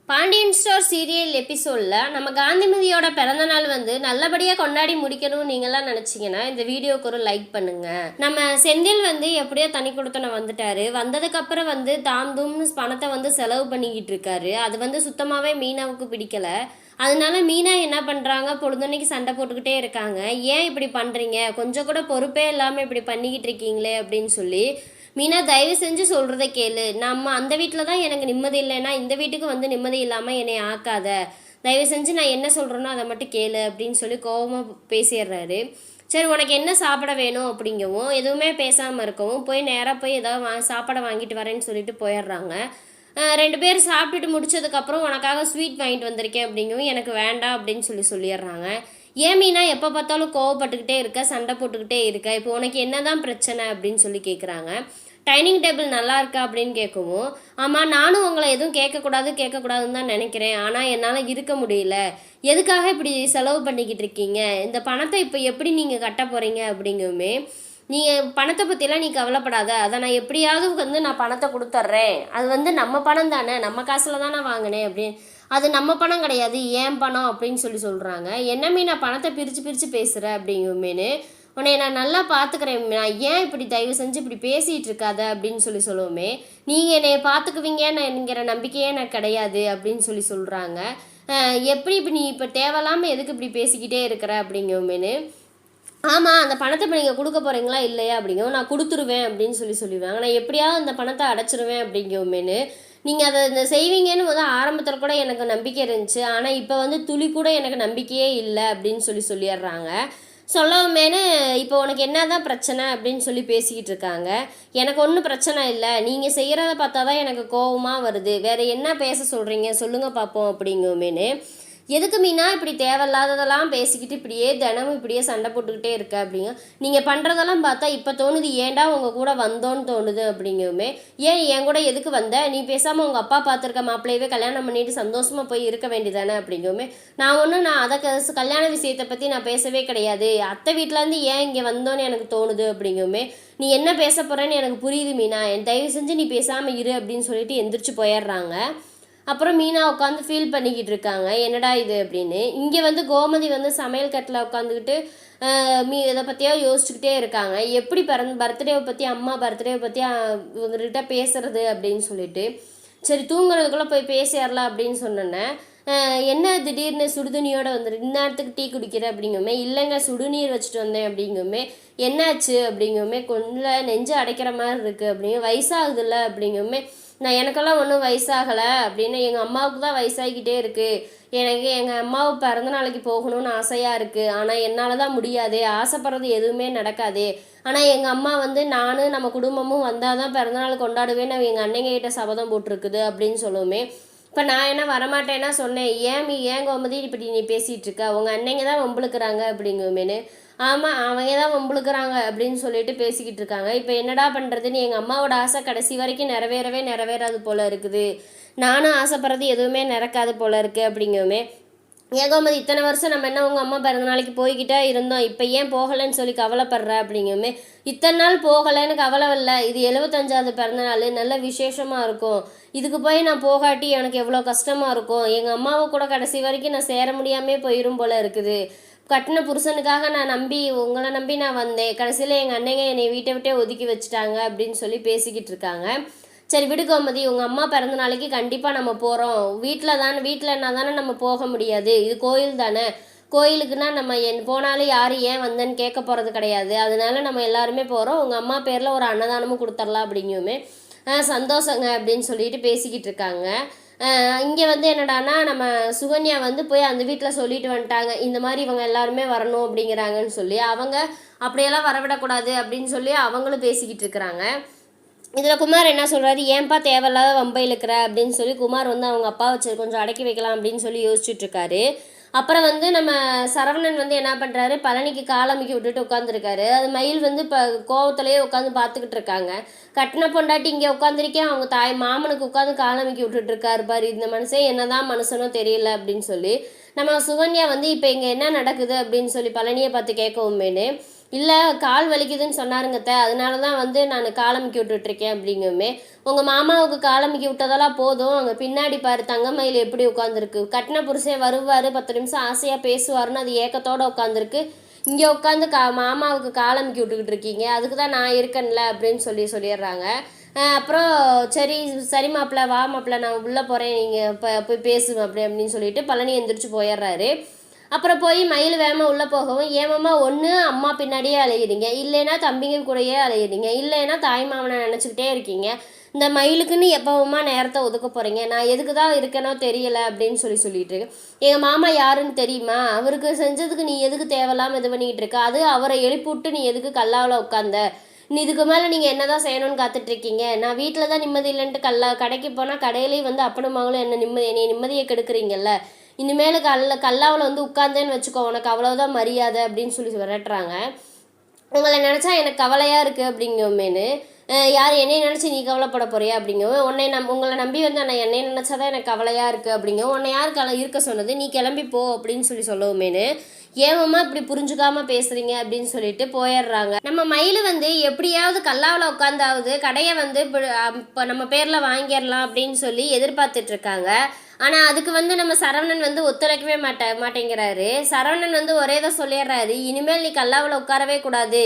Pandian store serial எபிசோடில் நம்ம காந்திமதியோட பிறந்தநாள் வந்து நல்லபடியாக கொண்டாடி முடிக்கணும்னு நீங்களாம் நினச்சிங்கன்னா இந்த வீடியோக்கு ஒரு லைக் பண்ணுங்கள். நம்ம செந்தில் வந்து எப்படியோ தனி கொடுத்தன வந்துட்டாரு. வந்ததுக்கப்புறம் வந்து தாம் தூம்னு பணத்தை வந்து செலவு பண்ணிக்கிட்டு இருக்காரு. அது வந்து சுத்தமாகவே மீனாவுக்கு பிடிக்கலை. அதனால மீனா என்ன பண்ணுறாங்க, பொழுதுனைக்கு சண்டை போட்டுக்கிட்டே இருக்காங்க. ஏன் இப்படி பண்ணுறீங்க, கொஞ்சம் கூட பொறுப்பே இல்லாமல் இப்படி பண்ணிக்கிட்டு இருக்கீங்களே அப்படின்னு சொல்லி, மீனா தயவு செஞ்சு சொல்கிறத கேளு, நம்ம அந்த வீட்டில் தான் எனக்கு நிம்மதி இல்லைன்னா இந்த வீட்டுக்கு வந்து நிம்மதி இல்லாமல் என்னை ஆக்காத, தயவு செஞ்சு நான் என்ன சொல்கிறேனோ அதை மட்டும் கேளு அப்படின்னு சொல்லி கோபமாக பேசிடுறாரு. சரி உனக்கு என்ன சாப்பிட வேணும் அப்படிங்கவும் எதுவுமே பேசாமல் இருக்கவும் போய் நேராக போய் ஏதாவது சாப்பாடை வாங்கிட்டு வரேன்னு சொல்லிட்டு போயிடுறாங்க. 2 பேர் சாப்பிட்டுட்டு முடிச்சதுக்கப்புறம் உனக்காக ஸ்வீட் வாங்கிட்டு வந்திருக்கேன் அப்படிங்கவும் எனக்கு வேண்டாம் அப்படின்னு சொல்லிடுறாங்க. ஏன் மீனா எப்போ பார்த்தாலும் கோவப்பட்டுக்கிட்டே இருக்க, சண்டை போட்டுக்கிட்டே இருக்க, இப்போ உனக்கு என்ன தான் பிரச்சனை அப்படின்னு சொல்லி கேட்குறாங்க. டைனிங் டேபிள் நல்லா இருக்கா அப்படின்னு கேட்கவும், ஆமாம் நானும் உங்களை எதுவும் கேட்கக்கூடாதுன்னு தான் நினைக்கிறேன், ஆனால் என்னால் இருக்க முடியல, எதுக்காக இப்படி செலவு பண்ணிக்கிட்டு இருக்கீங்க, இந்த பணத்தை இப்போ எப்படி நீங்கள் கட்ட போகிறீங்க அப்படிங்குமே, நீங்கள் பணத்தை பற்றிலாம் நீ கவலைப்படாத, அதை நான் எப்படியாவது வந்து நான் பணத்தை கொடுத்துட்றேன், அது வந்து நம்ம பணம் தானே, நம்ம காசில் தானே வாங்கினேன் அப்படின்னு, அது நம்ம பணம் கிடையாது ஏன் பணம் அப்படின்னு சொல்கிறாங்க. என்னமே நான் பணத்தை பிரித்து பேசுகிறேன் அப்படிங்குமேனு, உன்னை நான் நல்லா பார்த்துக்கிறேன், நான் ஏன் இப்படி தயவு செஞ்சு இப்படி பேசிகிட்டு இருக்காத அப்படின்னு சொல்லுவோமே, நீங்கள் என்னை பார்த்துக்குவீங்கன்னு என்கிற நம்பிக்கையே எனக்கு கிடையாது அப்படின்னு சொல்கிறாங்க. எப்படி இப்போ நீ இப்போ தேவையில்லாமல் எதுக்கு இப்படி பேசிக்கிட்டே இருக்கிற அப்படிங்குமேனு, ஆமாம் அந்த பணத்தை இப்போ நீங்கள் கொடுக்க போகிறீங்களா இல்லையா அப்படிங்கவும், நான் கொடுத்துருவேன் அப்படின்னு சொல்லுவாங்க. நான் எப்படியாவது அந்த பணத்தை அடைச்சிருவேன் அப்படிங்குமேனு, நீங்கள் அதை இந்த செய்வீங்கன்னு வந்து ஆரம்பத்தில் கூட எனக்கு நம்பிக்கை இருந்துச்சு, ஆனால் இப்போ வந்து துளி கூட எனக்கு நம்பிக்கையே இல்லை அப்படின்னு சொல்லிடுறாங்க. சொல்லவுமேனு இப்போ உனக்கு என்ன தான் பிரச்சனை அப்படின்னு சொல்லி பேசிக்கிட்டு இருக்காங்க. எனக்கு ஒன்றும் பிரச்சனை இல்லை, நீங்கள் செய்கிறத பார்த்தா தான் எனக்கு கோபமாக வருது, வேறு என்ன பேச சொல்கிறீங்க சொல்லுங்கள் பார்ப்போம் அப்படிங்குமேனு, எதுக்கு மீனா இப்படி தேவையில்லாததெல்லாம் பேசிக்கிட்டு இப்படியே தினமும் இப்படியே சண்டை போட்டுக்கிட்டே இருக்க அப்படிங்க, நீங்கள் பண்ணுறதெல்லாம் பார்த்தா இப்போ தோணுது ஏன்டா உங்கள் கூட வந்தோன்னு தோணுது அப்படிங்குமே, ஏன் என் கூட எதுக்கு வந்த, நீ பேசாமல் உங்கள் அப்பா பார்த்துருக்க மாப்பிள்ளையவே கல்யாணம் பண்ணிட்டு சந்தோஷமாக போய் இருக்க வேண்டியதானே அப்படிங்குமே, நான் அதை கல்யாண விஷயத்தை பற்றி நான் பேசவே கிடையாது, அத்தை வீட்டிலேருந்து ஏன் இங்கே வந்தோன்னு எனக்கு தோணுது அப்படிங்குமே, நீ என்ன பேச போகிறேன்னு எனக்கு புரியுது மீனா, என் தயவு செஞ்சு நீ பேசாமல் இரு அப்படின்னு சொல்லிட்டு எந்திரிச்சு போயிடுறாங்க. அப்புறம் மீனா உட்காந்து ஃபீல் பண்ணிக்கிட்டு இருக்காங்க, என்னடா இது அப்படின்னு. இங்கே வந்து கோமதி வந்து சமையல் கட்டில் உட்காந்துக்கிட்டு இதை பற்றியா யோசிச்சுக்கிட்டே இருக்காங்க, எப்படி பர்த்டேவை பற்றி அம்மா பர்த்டேவை பற்றி இவங்ககிட்ட பேசுறது அப்படின்னு சொல்லிட்டு. சரி தூங்குறதுக்குள்ளே போய் பேசிடலாம் அப்படின்னு சொன்னோன்னே, என்ன திடீர்னு சுடுதண்ணியோடு வந்துடு, இந்நேரத்துக்கு டீ குடிக்கிற அப்படிங்குமே, இல்லைங்க சுடுநீர் வச்சுட்டு வந்தேன் அப்படிங்குமே, என்னாச்சு அப்படிங்குமே, கொஞ்சம் நெஞ்சு அடைக்கிற மாதிரி இருக்குது அப்படிங்க, வயசாகுதுல்ல அப்படிங்குமே, நான் எனக்கெல்லாம் ஒன்றும் வயசாகலை அப்படின்னு, எங்கள் அம்மாவுக்கு தான் வயசாகிக்கிட்டே இருக்குது, எனக்கு எங்கள் அம்மாவை பிறந்த நாளைக்கு போகணும்னு ஆசையாக இருக்குது, ஆனால் என்னால் தான் முடியாது, ஆசைப்படுறது எதுவுமே நடக்காது, ஆனால் எங்கள் அம்மா வந்து நான் நம்ம குடும்பமும் வந்தால் தான் பிறந்தநாள் கொண்டாடுவேன்னு எங்கள் அன்னைங்க கிட்ட சபதம் போட்டிருக்குது அப்படின்னு சொல்லுவோமே, இப்போ நான் என்ன வரமாட்டேன்னா சொன்னேன், ஏன் கோமதி இப்படி நீ பேசிகிட்டு இருக்க, உங்கள் அன்னைங்க தான் வம்புழுக்கிறாங்க அப்படிங்குமேனு, ஆமாம் அவங்க தான் வம்புழுக்கிறாங்க அப்படின்னு சொல்லிட்டு பேசிக்கிட்டு இருக்காங்க. இப்போ என்னடா பண்ணுறதுன்னு, எங்கள் அம்மாவோட ஆசை கடைசி வரைக்கும் நிறைவேறாது போல் இருக்குது, நானும் ஆசைப்படுறது எதுவுமே நடக்காது போல் இருக்குது அப்படிங்குமே, ஏன் கோமதி இத்தனை வருஷம் நம்ம என்ன உங்கள் அம்மா பிறந்த நாளைக்கு போய்கிட்டே இருந்தோம், இப்போ ஏன் போகலைன்னு சொல்லி கவலைப்படுற அப்படிங்குமே, இத்தனை நாள் போகலைன்னு கவலை இல்லை, இது 75வது பிறந்தநாள் நல்ல விசேஷமாக இருக்கும், இதுக்கு போய் நான் போகாட்டி எனக்கு எவ்வளோ கஷ்டமாக இருக்கும், எங்கள் அம்மாவை கூட கடைசி வரைக்கும் நான் சேர முடியாமே போயிடும் போல் இருக்குது, கட்டின புருஷனுக்காக உங்களை நம்பி நான் வந்தேன், கடைசியில் எங்கள் அன்னைங்க என்னை வீட்டை விட்டே ஒதுக்கி வச்சுட்டாங்க அப்படின்னு சொல்லி பேசிக்கிட்டு இருக்காங்க. சரி விடு கோமதி, உங்கள் அம்மா பிறந்த நாளைக்கு கண்டிப்பாக நம்ம போகிறோம், வீட்டில்னா தானே நம்ம போக முடியாது, இது கோயில் தானே, கோயிலுக்குன்னா நம்ம போனாலும் யார் ஏன் வந்தேன்னு கேட்க போகிறது கிடையாது, அதனால நம்ம எல்லாருமே போகிறோம், உங்கள் அம்மா பேரில் ஒரு அன்னதானமும் கொடுத்துடலாம் அப்படிங்குமே, சந்தோஷங்க அப்படின்னு சொல்லிட்டு பேசிக்கிட்டு இருக்காங்க. இங்கே வந்து என்னடானா நம்ம சுகன்யா வந்து போய் அந்த வீட்டில் சொல்லிட்டு வந்துட்டாங்க, இந்த மாதிரி இவங்க எல்லாருமே வரணும் அப்படிங்கிறாங்கன்னு சொல்லி, அவங்க அப்படியெல்லாம் வரவிடக்கூடாது அப்படின்னு சொல்லி அவங்களும் பேசிக்கிட்டு இருக்கிறாங்க. இதில் குமார் என்ன சொல்கிறாரு, ஏன்பா தேவையில்லாத வம்பை இழுக்கிற அப்படின்னு சொல்லி குமார் வந்து அவங்க அப்பா வச்சு கொஞ்சம் அடக்கி வைக்கலாம் அப்படின்னு சொல்லி யோசிச்சுட்ருக்காரு. அப்புறம் வந்து நம்ம சரவணன் வந்து என்ன பண்ணுறாரு, பழனிக்கு காலமிக்கி விட்டுட்டு உட்காந்துருக்காரு. அது மயில் வந்து இப்போ கோவத்துலேயே உட்காந்து பார்த்துக்கிட்டு இருக்காங்க. கட்டின பொண்டாட்டி இங்கே உட்காந்துருக்கேன், அவங்க மாமனுக்கு உட்காந்து காலமிக்கி விட்டுட்டுருக்காரு பாரு, இந்த மனுஷன் என்னதான் மனுஷனோ தெரியல அப்படின்னு சொல்லி நம்ம சுகன்யா வந்து இப்போ இங்கே என்ன நடக்குது அப்படின்னு சொல்லி பழனியை பார்த்து கேட்கவுமேனு, இல்லை கால் வலிக்குதுன்னு சொன்னாருங்கத்த, அதனால தான் வந்து நான் காலமுக்கி விட்டுட்ருக்கேன் அப்படிங்குமே. உங்கள் மாமாவுக்கு காலமுக்கி விட்டதெல்லாம் போதும், அங்கே பின்னாடி பாரு தங்கமயில் எப்படி உட்காந்துருக்கு. கட்டின புருஷன் வருவார் 10 நிமிஷம் ஆசையாக பேசுவாருன்னு அது ஏக்கத்தோடு உட்காந்துருக்கு. இங்கே உட்காந்து மாமாவுக்கு காலமுக்கி விட்டுக்கிட்டு இருக்கீங்க, அதுக்கு தான் நான் இருக்கேன்ல அப்படின்னு சொல்லிடுறாங்க. அப்புறம் சரி சரி மாப்பிள்ள வா மாப்பிள்ள நான் உள்ளே போகிறேன், நீங்கள் இப்போ போய் பேசுங்க அப்படின்னு சொல்லிட்டு பழனி எந்திரிச்சு போயிடுறாரு. அப்புறம் போய் மயில் வேகமாக உள்ளே போகவும், ஏமாம்மா ஒன்று அம்மா பின்னாடியே அலையிறீங்க, இல்லைன்னா தம்பிங்க கூடயே அலையிறீங்க, இல்லைன்னா தாய் மாமனை நினச்சிக்கிட்டே இருக்கீங்க, இந்த மயிலுக்குன்னு எப்போவுமா நேரத்தை ஒதுக்க போகிறீங்க, நான் எதுக்கு தான் இருக்கேனோ தெரியலை அப்படின்னு சொல்லிட்டு இருக்கு. எங்கள் மாமா யாருன்னு தெரியுமா, அவருக்கு செஞ்சதுக்கு நீ எதுக்கு தேவையில்லாமல் இது பண்ணிக்கிட்டு இருக்க, அது அவரை எழுப்பி விட்டு நீ எதுக்கு கல்லாவில் உட்காந்த, நீ இதுக்கு மேலே நீங்கள் என்ன தான் செய்யணும்னு காத்துட்ருக்கீங்க, நான் வீட்டில் தான் நிம்மதி இல்லைன்ட்டு கடைக்கு போனால் கடையிலேயும் வந்து அப்பனும் மகளும் என்னை நிம்மதியை கெடுக்குறீங்கல்ல, இனிமேல் கல்லாவில் வந்து உட்காந்தேன்னு வச்சுக்கோ, உனக்கு அவ்வளோதான் மரியாதை அப்படின்னு சொல்லி விரட்டுறாங்க. உங்களை நினச்சா எனக்கு கவலையாக இருக்குது அப்படிங்கமேனு, யார் என்னை நினச்சி நீ கவலைப்பட போறியா அப்படிங்கவும், உங்களை நம்பி வந்து நான் என்னை நினச்சா தான் எனக்கு கவலையாக இருக்குது அப்படிங்கவும், உன்னை யார் இருக்க சொன்னது, நீ கிளம்பி போ அப்படின்னு சொல்லவுமேனு, ஏமாம்மா இப்படி புரிஞ்சுக்காம பேசுகிறீங்க அப்படின்னு சொல்லிட்டு போயிடுறாங்க. நம்ம மயில் வந்து எப்படியாவது கல்லாவில் உட்காந்தாவது கடையை வந்து இப்போ நம்ம பேரில் வாங்கிடலாம் அப்படின்னு சொல்லி எதிர்பார்த்துட்ருக்காங்க. ஆனால் அதுக்கு வந்து நம்ம சரவணன் வந்து ஒத்துழைக்கவே மாட்டேங்கிறாரு. சரவணன் வந்து ஒரே தான் சொல்லிடுறாரு, இனிமேல் நீ கல்லாவில் உட்காரவே கூடாது,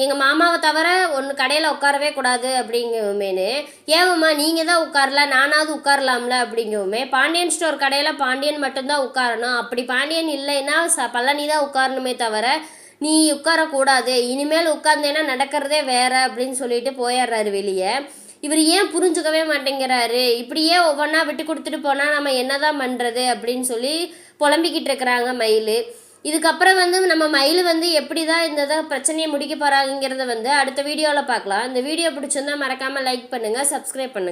எங்கள் மாமாவை தவிர ஒன்று கடையில் உட்காரவே கூடாது அப்படிங்குமேனு. ஏவம்மா நீங்கள் தான் உட்காரல, நானாவது உட்காரலாம்ல அப்படிங்குமே. பாண்டியன் ஸ்டோர் கடையில் பாண்டியன் மட்டும்தான் உட்காரணும், அப்படி பாண்டியன் இல்லைன்னா பழனி தான் உட்காரணுமே தவிர நீ உட்காரக்கூடாது, இனிமேல் உட்கார்ந்தேன்னா நடக்கிறதே வேற அப்படின்னு சொல்லிட்டு போயிடுறாரு வெளியே. இவர் ஏன் புரிஞ்சுக்கவே மாட்டேங்கிறாரு, இப்படியே ஒவ்வொன்றா விட்டு கொடுத்துட்டு போனால் நம்ம என்ன தான் பண்ணுறது அப்படின்னு சொல்லி புலம்பிக்கிட்டு இருக்கிறாங்க மயில். இதுக்கப்புறம் வந்து நம்ம மயில் வந்து எப்படி தான் இந்த பிரச்சனையை முடிக்க போகிறாங்கிறத வந்து அடுத்த வீடியோவில் பார்க்கலாம். இந்த வீடியோ பிடிச்சிருந்தா மறக்காமல் லைக் பண்ணுங்கள், சப்ஸ்கிரைப் பண்ணுங்கள்.